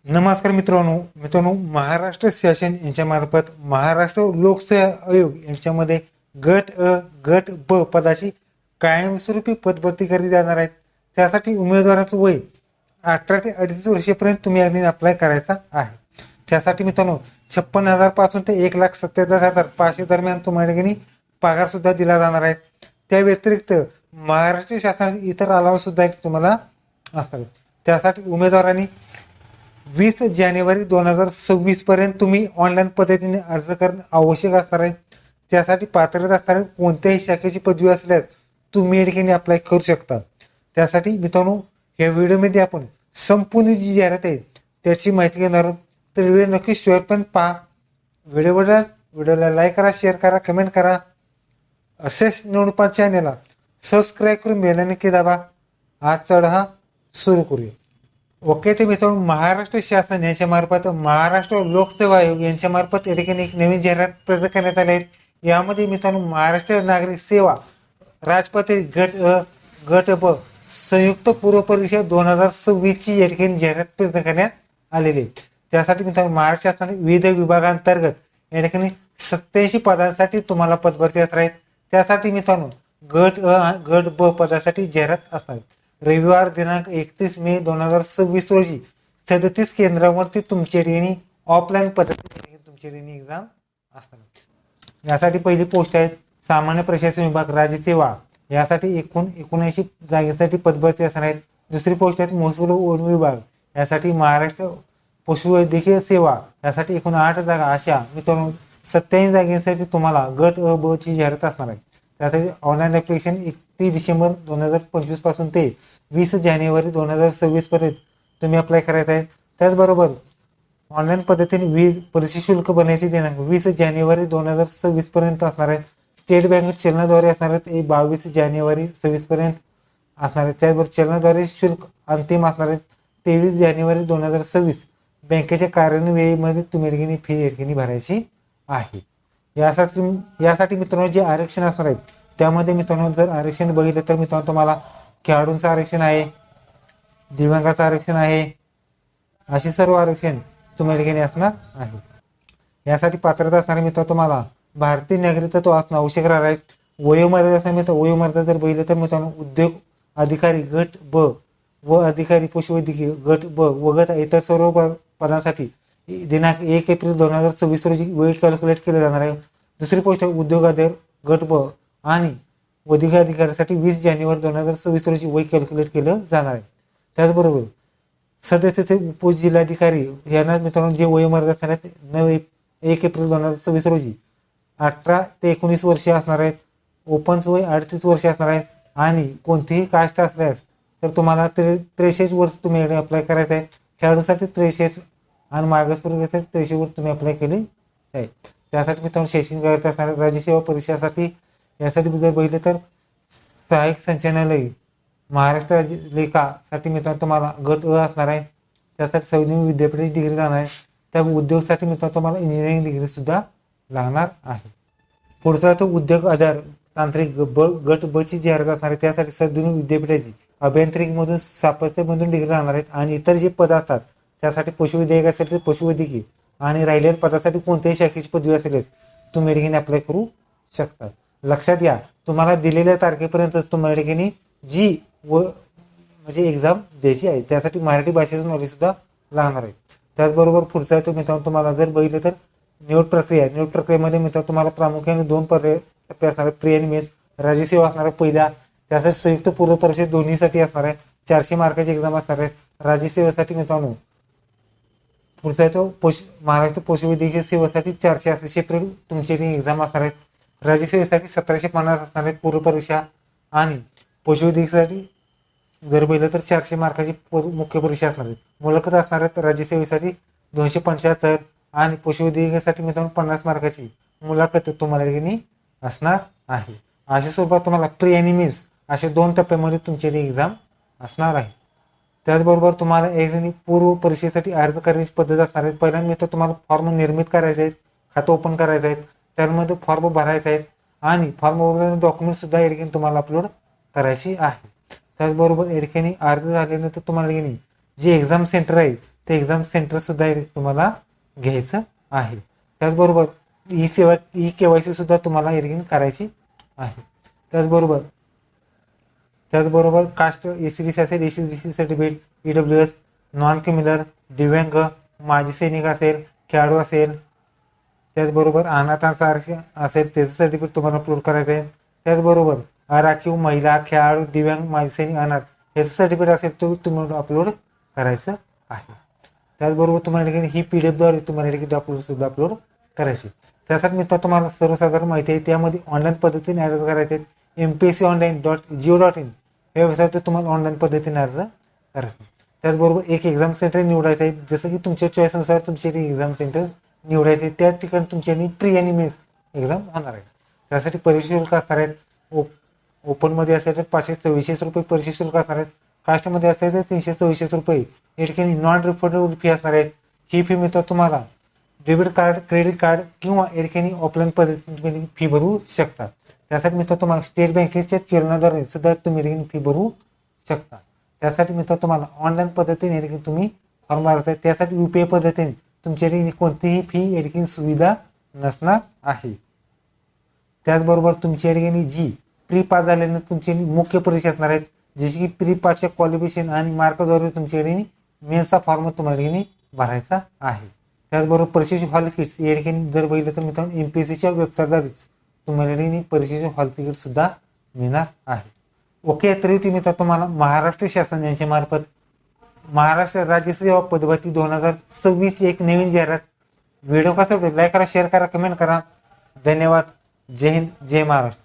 नमस्कार मित्रांनो महाराष्ट्र शासन यांच्या मार्फत महाराष्ट्र लोकसेवा आयोग यांच्यामध्ये गट अ गट ब पदाची कायमस्वरूपी पदभरती करण्यात जाणार आहे. त्यासाठी उमेदवाराचं वय 18 ते 38 वर्षापर्यंत तुम्ही अप्लाय करायचा आहे. त्यासाठी मित्रांनो 56,000 पासून ते 1,77,500 दरम्यान तुम्हाला पगार सुद्धा दिला जाणार आहे. त्या व्यतिरिक्त महाराष्ट्र शासनाचे इतर अलावा सुद्धा तुम्हाला असणार. त्यासाठी उमेदवारांनी 20 जानेवारी 2026 पर्यंत तुम्ही ऑनलाईन पद्धतीने अर्ज करणं आवश्यक असणार आहे. त्यासाठी पात्रता असणाऱ्या कोणत्याही शाखेची पदवी असल्यास तुम्ही या ठिकाणी अप्लाय करू शकता. त्यासाठी मित्रांनो या व्हिडिओमध्ये आपण संपूर्ण जी जाहिरात आहे त्याची माहिती घेणार आहोत. तर व्हिडिओ नक्की शेवटपर्यंत पहा. व्हिडिओला लाईक करा, शेअर करा, कमेंट करा. असेच नोंदपा चॅनेलला सबस्क्राईब करून बेल नक्की दाबा. आज चढा सुरू करूया. ओके, ते मित्रांनो महाराष्ट्र शासन यांच्या मार्फत महाराष्ट्र लोकसेवा आयोग यांच्या मार्फत या ठिकाणी एक नवीन जाहिरात प्रसिद्ध करण्यात आली आहे. यामध्ये मित्रांनो महाराष्ट्र नागरिक सेवा राजपत्रित गट अ गट ब संयुक्त पूर्व परीक्षा 2026 ची या ठिकाणी जाहिरात प्रसिद्ध करण्यात आलेली आहे. त्यासाठी मित्रांनो महाराष्ट्र शासनाने विविध विभागांतर्गत या ठिकाणी 87 पदांसाठी तुम्हाला पदभरती असणार आहेत. त्यासाठी मित्रांनो गट अ गट ब पदासाठी जाहिरात असणार आहे. रविवार दिनांक 31 मे 2026 रोजी 37 केंद्रावरती तुमच्या ठिकाणी ऑफलाईन पद्धतीने तुमच्या ठिकाणी एक्झाम असणार. यासाठी पहिली पोस्ट आहे सामान्य प्रशासन विभाग राज्य सेवा, यासाठी 79 जागेसाठी पदभरती असणार आहेत. दुसरी पोस्ट आहे महसूल वन विभाग, यासाठी महाराष्ट्र पशुवैद्यकीय सेवा, यासाठी 8 जागा. अशा मित्रांनो 27 जागेसाठी तुम्हाला गट अ ब ची जाहिरात असणार आहे. त्यासाठी ऑनलाईन ॲप्लिकेशन 31 डिसेंबर 2025 पासून ते 20 जानेवारी 2026 पर्यंत तुम्ही अप्लाय करायचं आहे. त्याचबरोबर ऑनलाईन पद्धतीने परीक्षा शुल्क भरण्याची दिनांक 20 जानेवारी 2026 पर्यंत असणार आहे. स्टेट बँक चलनाद्वारे असणार आहे 22 जानेवारी 26 पर्यंत असणार आहे. त्याचबरोबर चलनाद्वारे शुल्क अंतिम असणार आहे 23 जानेवारी 2026. बँकेच्या कार्यान्वयीमध्ये तुम्ही फी या ठिकाणी भरायची आहे. यासाठी मित्रांनो जे आरक्षण असणार आहे त्यामध्ये मित्रांनो जर आरक्षण बघितलं तर मित्रांनो तुम्हाला खेळाडूंचं आरक्षण आहे, दिव्यांगाचं आरक्षण आहे, असे सर्व आरक्षण तुम्हाला ठिकाणी असणार आहे. यासाठी पात्रता असणारे मित्र तुम्हाला भारतीय नागरिकत्व असणं आवश्यक राहणार आहे. वयोमर्यादा असणार मित्र वयोमर्यादा जर बघितलं तर मित्रांनो उद्योग अधिकारी गट ब व अधिकारी पशुवैद्यकीय गट ब वगैरे इतर सर्व पदांसाठी दिनांक 1 एप्रिल 2026 रोजी वेळ कॅल्क्युलेट केले जाणार आहे. दुसरी पोस्ट उद्योग गट ब आणि वैद्यकीय अधिकाऱ्यासाठी 20 जानेवारी 2026 रोजी वय कॅल्क्युलेट केलं जाणार आहे. त्याचबरोबर सदस्याचे उपजिल्हाधिकारी यांना मित्रांनो जे वयोमर्यादा असणार आहेत 1 एप्रिल 2026 रोजी 18 ते 19 वर्षे असणार आहेत. ओपनचं वय 38 वर्षे असणार आहेत. आणि कोणतीही कास्ट असल्यास तर तुम्हाला 63 वर्ष तुम्ही अप्लाय करायचं आहे. खेळाडूसाठी 63 आणि मागासवर्गीयासाठी 63 वर्ष तुम्ही अप्लाय केले आहे. त्यासाठी मित्रांनो शैक्षणिक अर्हता असणाऱ्या राज्यसेवा परीक्षासाठी यासाठी जर बघितलं तर सहाय्यक संचालनालय महाराष्ट्र राज्य लेखासाठी मित्रांनो तुम्हाला गट अ असणार आहे. त्यासाठी संविधानिक विद्यापीठाची डिग्री लागणार आहे. त्या उद्योगसाठी मित्रांनो तुम्हाला इंजिनिअरिंग डिग्री सुद्धा लागणार आहे. पुढचा तो उद्योग आधार तांत्रिक गट ब ची जाहिरात असणार आहे. त्यासाठी संविधानिक विद्यापीठाची अभियांत्रिकीमधून स्थापत्यमधून डिग्री लागणार आहेत. आणि इतर जे पद असतात त्यासाठी पशुवैद्यक असेल तर पशुवैद्यकीय आणि राहिलेल्या पदासाठी कोणत्याही शाखेची पदवी असेलच तुम्ही ठिकाणी अप्लाय करू शकता. लक्षात घ्या तुम्हाला दिलेल्या तारखेपर्यंतच तुम्हाला ठिकाणी जी म्हणजे एक्झाम द्यायची आहे त्यासाठी मराठी भाषेचं नॉलेज सुद्धा लागणार आहे. त्याचबरोबर पुढचा आहे तो मित्रांनो तुम्हाला जर बघितलं तर निवड प्रक्रियेमध्ये मित्रांनो तुम्हाला प्रामुख्याने 2 टप्पे असणार आहेत. प्री आणि मेन्स राज्यसेवा असणार आहे पहिल्या. त्यासाठी संयुक्त पूर्व परीक्षा दोन्हीसाठी असणार आहे. 400 मार्काची एक्झाम असणार आहे. राज्यसेवेसाठी मित्रांनो पुढचा आहे तो महाराष्ट्र पशुवैद्यकीय सेवेसाठी 400 असे सेपरेट तुमची एक्झाम असणार आहेत. राज्यसेवेसाठी 1750 असणार आहे पूर्व परीक्षा. आणि पशुवैद्यकीसाठी जर बघितलं तर 400 मार्काची मुख्य परीक्षा असणार आहे. मुलाखत असणार आहेत राज्यसेवेसाठी 275 आणि पशुवैद्यकीसाठी मित्रांनो 50 मार्काची मुलाखत तुम्हाला ठिकाणी असणार आहे. अशा स्वरूपात तुम्हाला प्री आणि मेन्स अशा 2 टप्प्यामध्ये तुमची एक्झाम असणार आहे. त्याचबरोबर तुम्हाला एक पूर्व परीक्षेसाठी अर्ज करण्याची पद्धत असणार आहे. पहिल्यांदा मित्र तुम्हाला फॉर्म निर्मित करायचे आहेत, खातं ओपन करायचं आहे, त्यामध्ये फॉर्म भरायचा आहे आणि फॉर्म डॉक्युमेंट सुद्धा या ठिकाणी तुम्हाला अपलोड करायची आहे. त्याचबरोबर या ठिकाणी अर्ज झाल्यानंतर तुम्हाला जे एक्झाम सेंटर आहे ते एक्झाम सेंटर सुद्धा तुम्हाला घ्यायचं आहे. त्याचबरोबर ई केवायसी सुद्धा तुम्हाला या ठिकाणी करायची आहे. त्याचबरोबर कास्ट एसीबीसी असेल, ACBC certificate, EWS, non criminal, दिव्यांग, माजी सैनिक असेल, खेळाडू असेल, त्याचबरोबर अनाथांचा आरक्षण असेल त्याचं सर्टिफिकेट तुम्हाला अपलोड करायचं आहे. त्याचबरोबर राखीव महिला, खेळाडू, दिव्यांग, माजी सैनिक, अनाथ याचं सर्टिफिकेट असेल तो तुम्हाला अपलोड करायचं आहे. त्याचबरोबर तुम्हाला ही PDF द्वारे तुम्हाला डॉक्युमेंट सुद्धा अपलोड करायचे. त्यासाठी मी तुम्हाला सर्वसाधारण माहिती आहे. त्यामध्ये ऑनलाईन पद्धतीने अर्ज करायचे. mpsconline.go.in या वेबसाईटवर तुम्हाला ऑनलाईन पद्धतीने अर्ज करायचे. त्याचबरोबर एक एक्झाम सेंटर निवडायचं आहे. जसं की तुमच्या चॉईसनुसार तुमचे एक्झाम सेंटर निवडायचे. त्या ठिकाणी तुमची प्री आणि मेन्स एक्झाम होणार आहे. त्यासाठी परीक्षा शुल्क असणार आहेत. ओपनमध्ये असेल तर 544 रुपये परीक्षा शुल्क असणार आहेत. कास्टमध्ये असेल तर 344 रुपये या ठिकाणी नॉन रिफंडेबल फी असणार आहेत. ही फी मिळतो तुम्हाला डेबिट कार्ड, क्रेडिट कार्ड किंवा या ठिकाणी ऑफलाईन पद्धतीने फी भरू शकता. त्यासाठी मित्र तुम्हाला स्टेट बँकेच्या चलनाद्वारे सुद्धा तुम्ही फी भरू शकता. त्यासाठी मित्र तुम्हाला ऑनलाईन पद्धतीने तुम्ही फॉर्म भरायचा. त्यासाठी UPI पद्धतीने तुमच्याकडे कोणतीही फी या ठिकाणी सुविधा नसणार आहे. त्याचबरोबर तुमची या ठिकाणी जी प्री पास झाल्यानंतर तुमची मुख्य परीक्षा असणार आहेत, जशी की प्री पासच्या क्वालिफिकेशन आणि मार्काद्वारे तुमच्याकडे मेन्सचा फॉर्म तुम्हाला भरायचा आहे. त्याचबरोबर परीक्षेचे हॉल तिकीट्स या ठिकाणी जर बघितलं तर मित्रांनो MPSCच्या वेबसाईटद्वारेच तुम्हाला परीक्षेचे हॉल तिकीट सुद्धा मिळणार आहे. ओके, तरी तुम्ही तुम्हाला महाराष्ट्र शासन यांच्या मार्फत महाराष्ट्र राज्य सेवा पदभरती 2026 एक नवीन जाहिरात. व्हिडिओ कसा वाटला लाईक करा, शेअर करा, कमेंट करा. धन्यवाद. जय हिंद, जय महाराष्ट्र.